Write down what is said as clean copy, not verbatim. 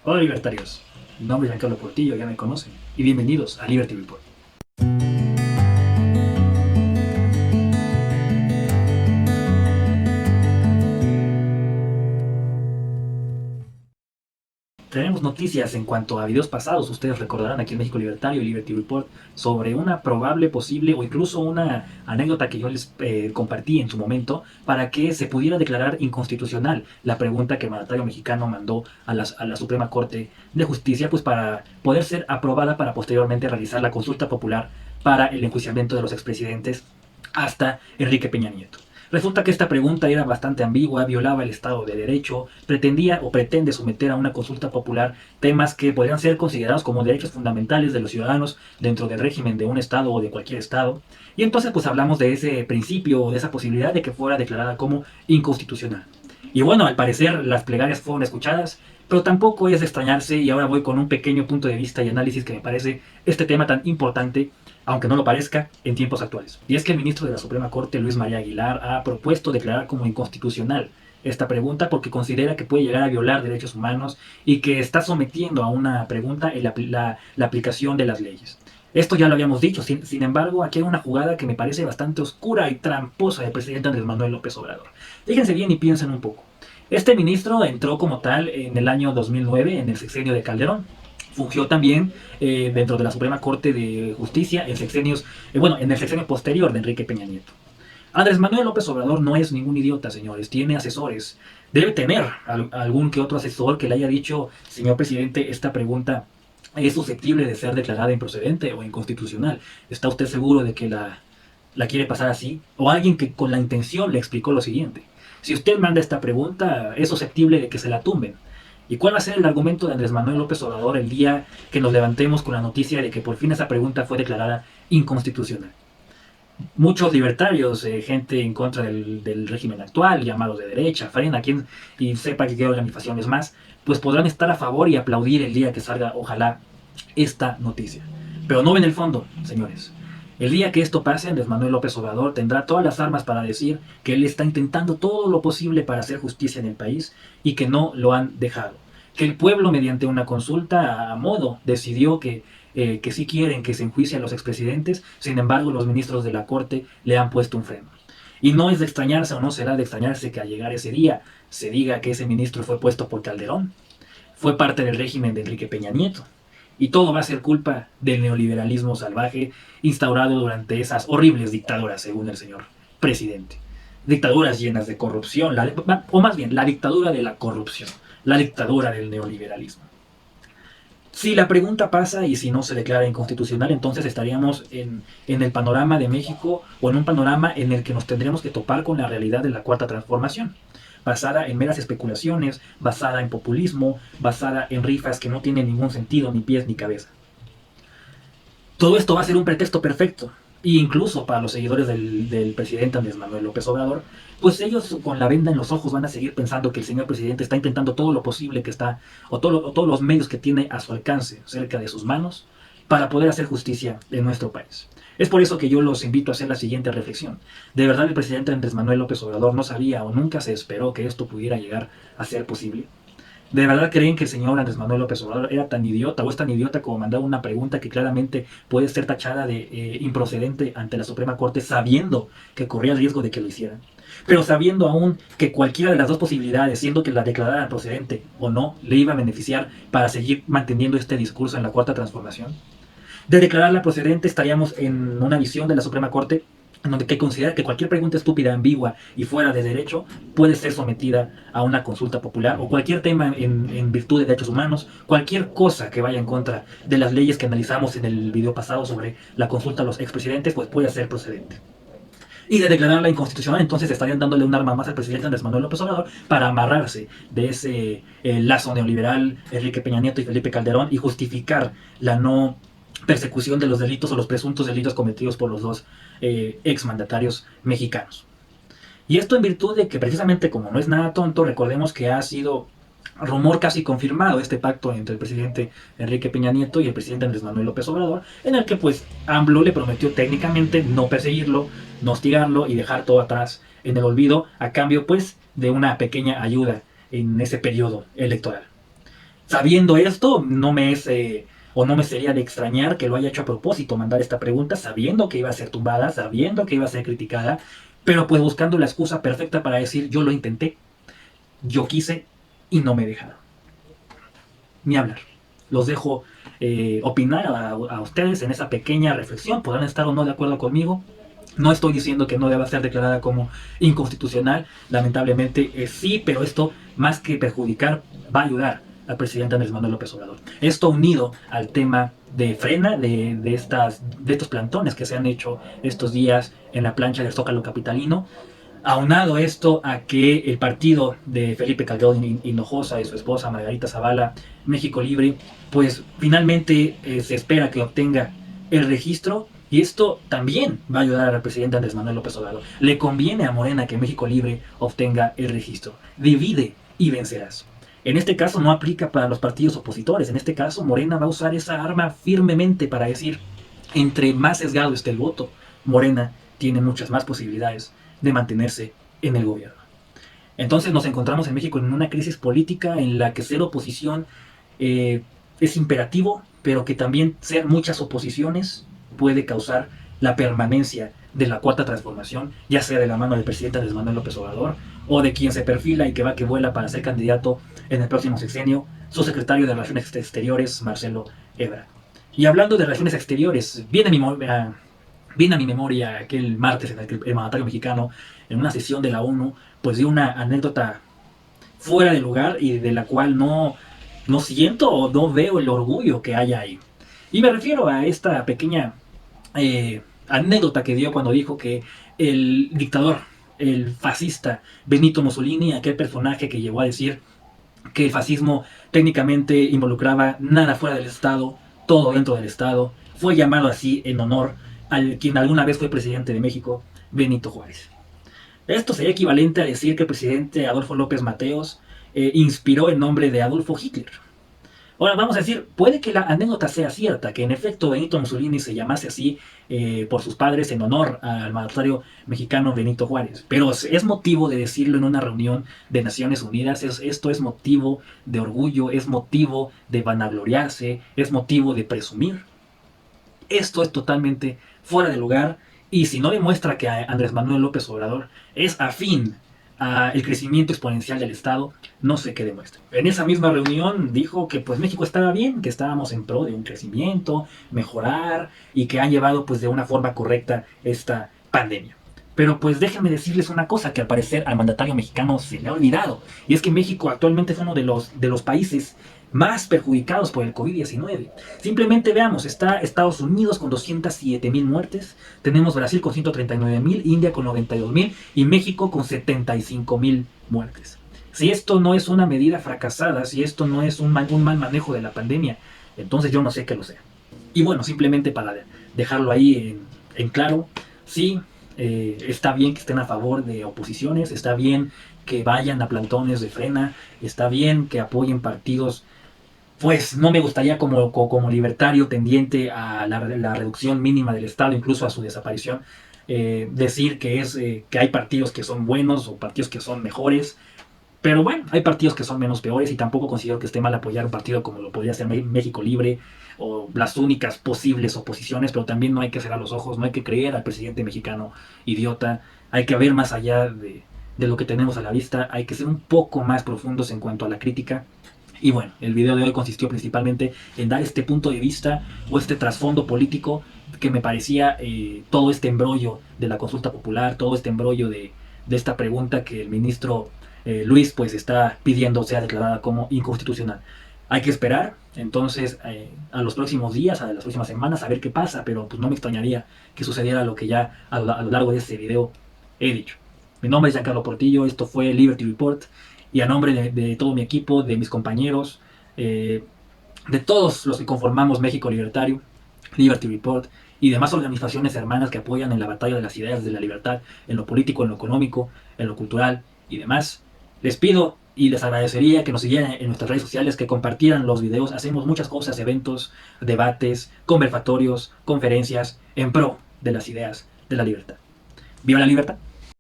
Hola libertarios, mi nombre es Giancarlo Portillo, ya me conocen, y bienvenidos a Liberty Report. Tenemos noticias en cuanto a videos pasados, ustedes recordarán aquí en México Libertario y Liberty Report, sobre una probable, posible o incluso una anécdota que yo les compartí en su momento para que se pudiera declarar inconstitucional la pregunta que el mandatario mexicano mandó a la Suprema Corte de Justicia, pues para poder ser aprobada para posteriormente realizar la consulta popular para el enjuiciamiento de los expresidentes hasta Enrique Peña Nieto. Resulta que esta pregunta era bastante ambigua, violaba el Estado de Derecho, pretendía o pretende someter a una consulta popular temas que podrían ser considerados como derechos fundamentales de los ciudadanos dentro del régimen de un Estado o de cualquier Estado. Y entonces pues hablamos de ese principio o de esa posibilidad de que fuera declarada como inconstitucional. Y bueno, al parecer las plegarias fueron escuchadas, pero tampoco es de extrañarse, y ahora voy con un pequeño punto de vista y análisis que me parece este tema tan importante, aunque no lo parezca, en tiempos actuales. Y es que el ministro de la Suprema Corte, Luis María Aguilar, ha propuesto declarar como inconstitucional esta pregunta porque considera que puede llegar a violar derechos humanos y que está sometiendo a una pregunta en la aplicación de las leyes. Esto ya lo habíamos dicho, sin embargo, aquí hay una jugada que me parece bastante oscura y tramposa del presidente Andrés Manuel López Obrador. Fíjense bien y piensen un poco. Este ministro entró como tal en el año 2009, en el sexenio de Calderón. Fungió también dentro de la Suprema Corte de Justicia en sexenios, en el sexenio posterior de Enrique Peña Nieto. Andrés Manuel López Obrador no es ningún idiota, señores, tiene asesores. Debe tener algún que otro asesor que le haya dicho, señor presidente, esta pregunta es susceptible de ser declarada improcedente o inconstitucional. ¿Está usted seguro de que la quiere pasar así? O alguien que con la intención le explicó lo siguiente. Si usted manda esta pregunta, es susceptible de que se la tumben. ¿Y cuál va a ser el argumento de Andrés Manuel López Obrador el día que nos levantemos con la noticia de que por fin esa pregunta fue declarada inconstitucional? Muchos libertarios, gente en contra del régimen actual, llamados de derecha, frena, quien y sepa que qué organizaciones más, pues podrán estar a favor y aplaudir el día que salga, ojalá, esta noticia. Pero no ven el fondo, señores. El día que esto pase, Andrés Manuel López Obrador tendrá todas las armas para decir que él está intentando todo lo posible para hacer justicia en el país y que no lo han dejado. Que el pueblo, mediante una consulta a modo, decidió que sí quieren que se enjuicien a los expresidentes, sin embargo los ministros de la Corte le han puesto un freno. Y no es de extrañarse o no será de extrañarse que al llegar ese día se diga que ese ministro fue puesto por Calderón, fue parte del régimen de Enrique Peña Nieto. Y todo va a ser culpa del neoliberalismo salvaje instaurado durante esas horribles dictaduras, según el señor presidente. Dictaduras llenas de corrupción, o más bien, la dictadura de la corrupción, la dictadura del neoliberalismo. Si la pregunta pasa y si no se declara inconstitucional, entonces estaríamos en el panorama de México o en un panorama en el que nos tendríamos que topar con la realidad de la cuarta transformación, basada en meras especulaciones, basada en populismo, basada en rifas que no tienen ningún sentido, ni pies ni cabeza. Todo esto va a ser un pretexto perfecto, e incluso para los seguidores del presidente Andrés Manuel López Obrador, pues ellos con la venda en los ojos van a seguir pensando que el señor presidente está intentando todo lo posible que está, o todos los medios que tiene a su alcance, cerca de sus manos, para poder hacer justicia en nuestro país. Es por eso que yo los invito a hacer la siguiente reflexión. ¿De verdad el presidente Andrés Manuel López Obrador no sabía o nunca se esperó que esto pudiera llegar a ser posible? ¿De verdad creen que el señor Andrés Manuel López Obrador era tan idiota o es tan idiota como mandar una pregunta que claramente puede ser tachada de improcedente ante la Suprema Corte, sabiendo que corría el riesgo de que lo hicieran? Pero sabiendo aún que cualquiera de las dos posibilidades, siendo que la declarara procedente o no, le iba a beneficiar para seguir manteniendo este discurso en la cuarta transformación. De declararla procedente estaríamos en una visión de la Suprema Corte en donde que considera que cualquier pregunta estúpida, ambigua y fuera de derecho puede ser sometida a una consulta popular, o cualquier tema en virtud de derechos humanos, cualquier cosa que vaya en contra de las leyes que analizamos en el video pasado sobre la consulta a los expresidentes, pues puede ser procedente. Y de declararla inconstitucional, entonces estarían dándole un arma más al presidente Andrés Manuel López Obrador para amarrarse de ese lazo neoliberal Enrique Peña Nieto y Felipe Calderón y justificar la no persecución de los delitos o los presuntos delitos cometidos por los dos exmandatarios mexicanos. Y esto en virtud de que precisamente como no es nada tonto, recordemos que ha sido rumor casi confirmado este pacto entre el presidente Enrique Peña Nieto y el presidente Andrés Manuel López Obrador, en el que pues AMLO le prometió técnicamente no perseguirlo, no hostigarlo y dejar todo atrás en el olvido a cambio pues de una pequeña ayuda en ese periodo electoral. Sabiendo esto, o no me sería de extrañar que lo haya hecho a propósito, mandar esta pregunta, sabiendo que iba a ser tumbada, sabiendo que iba a ser criticada, pero pues buscando la excusa perfecta para decir yo lo intenté, yo quise y no me dejaron. Ni hablar. Los dejo opinar a ustedes en esa pequeña reflexión. Podrán estar o no de acuerdo conmigo. No estoy diciendo que no deba ser declarada como inconstitucional. Lamentablemente sí, pero esto, más que perjudicar, va a ayudar al presidente Andrés Manuel López Obrador. Esto unido al tema de frena de estos plantones que se han hecho estos días en la plancha del Zócalo capitalino. Aunado esto a que el partido de Felipe Calderón Hinojosa y su esposa Margarita Zavala, México Libre, pues finalmente se espera que obtenga el registro, y esto también va a ayudar al presidente Andrés Manuel López Obrador. Le conviene a Morena que México Libre obtenga el registro. Divide y vencerás. En este caso no aplica para los partidos opositores. En este caso Morena va a usar esa arma firmemente para decir, entre más sesgado esté el voto, Morena tiene muchas más posibilidades de mantenerse en el gobierno. Entonces nos encontramos en México en una crisis política en la que ser oposición es imperativo, pero que también ser muchas oposiciones puede causar la permanencia de la cuarta transformación, ya sea de la mano del presidente Andrés Manuel López Obrador o de quien se perfila y que va que vuela para ser candidato en el próximo sexenio, su secretario de Relaciones Exteriores, Marcelo Ebrard. Y hablando de relaciones exteriores, viene a mi memoria aquel martes en el que el mandatario mexicano, en una sesión de la ONU, pues dio una anécdota fuera de lugar y de la cual no siento o no veo el orgullo que haya ahí. Y me refiero a esta pequeña anécdota que dio cuando dijo que el dictador, el fascista Benito Mussolini, aquel personaje que llegó a decir que el fascismo técnicamente involucraba nada fuera del Estado, todo dentro del Estado, fue llamado así en honor al quien alguna vez fue presidente de México, Benito Juárez. Esto sería equivalente a decir que el presidente Adolfo López Mateos inspiró el nombre de Adolfo Hitler. Ahora vamos a decir, puede que la anécdota sea cierta, que en efecto Benito Mussolini se llamase así por sus padres en honor al mandatario mexicano Benito Juárez, pero es motivo de decirlo en una reunión de Naciones Unidas, esto es motivo de orgullo, es motivo de vanagloriarse, es motivo de presumir. Esto es totalmente fuera de lugar, y si no demuestra que Andrés Manuel López Obrador es afín al crecimiento exponencial del Estado, no sé qué demuestra. En esa misma reunión dijo que pues México estaba bien, que estábamos en pro de un crecimiento, mejorar, y que han llevado pues de una forma correcta esta pandemia. Pero pues déjenme decirles una cosa que al parecer al mandatario mexicano se le ha olvidado, y es que México actualmente es uno de los países más perjudicados por el COVID-19. Simplemente veamos, está Estados Unidos con 207,000 muertes, tenemos Brasil con 139,000, India con 92,000 y México con 75,000 muertes. Si esto no es una medida fracasada, si esto no es un mal manejo de la pandemia, entonces yo no sé qué lo sea. Y bueno, simplemente para dejarlo ahí en claro, sí, está bien que estén a favor de oposiciones, está bien que vayan a plantones de frena, está bien que apoyen partidos. Pues no me gustaría como libertario tendiente a la reducción mínima del Estado, incluso a su desaparición, decir que hay partidos que son buenos o partidos que son mejores. Pero bueno, hay partidos que son menos peores, y tampoco considero que esté mal apoyar un partido como lo podría ser México Libre o las únicas posibles oposiciones, pero también no hay que cerrar los ojos, no hay que creer al presidente mexicano idiota, hay que ver más allá de lo que tenemos a la vista, hay que ser un poco más profundos en cuanto a la crítica. Y bueno, el video de hoy consistió principalmente en dar este punto de vista o este trasfondo político que me parecía todo este embrollo de la consulta popular, todo este embrollo de esta pregunta que el ministro Luis pues está pidiendo sea declarada como inconstitucional. Hay que esperar entonces a los próximos días, a las próximas semanas, a ver qué pasa, pero pues no me extrañaría que sucediera lo que ya a lo largo de este video he dicho. Mi nombre es Giancarlo Portillo, esto fue Liberty Report, y a nombre de todo mi equipo, de mis compañeros, de todos los que conformamos México Libertario, Liberty Report y demás organizaciones hermanas que apoyan en la batalla de las ideas de la libertad, en lo político, en lo económico, en lo cultural y demás, les pido y les agradecería que nos siguieran en nuestras redes sociales, que compartieran los videos. Hacemos muchas cosas, eventos, debates, conversatorios, conferencias en pro de las ideas de la libertad. ¡Viva la libertad!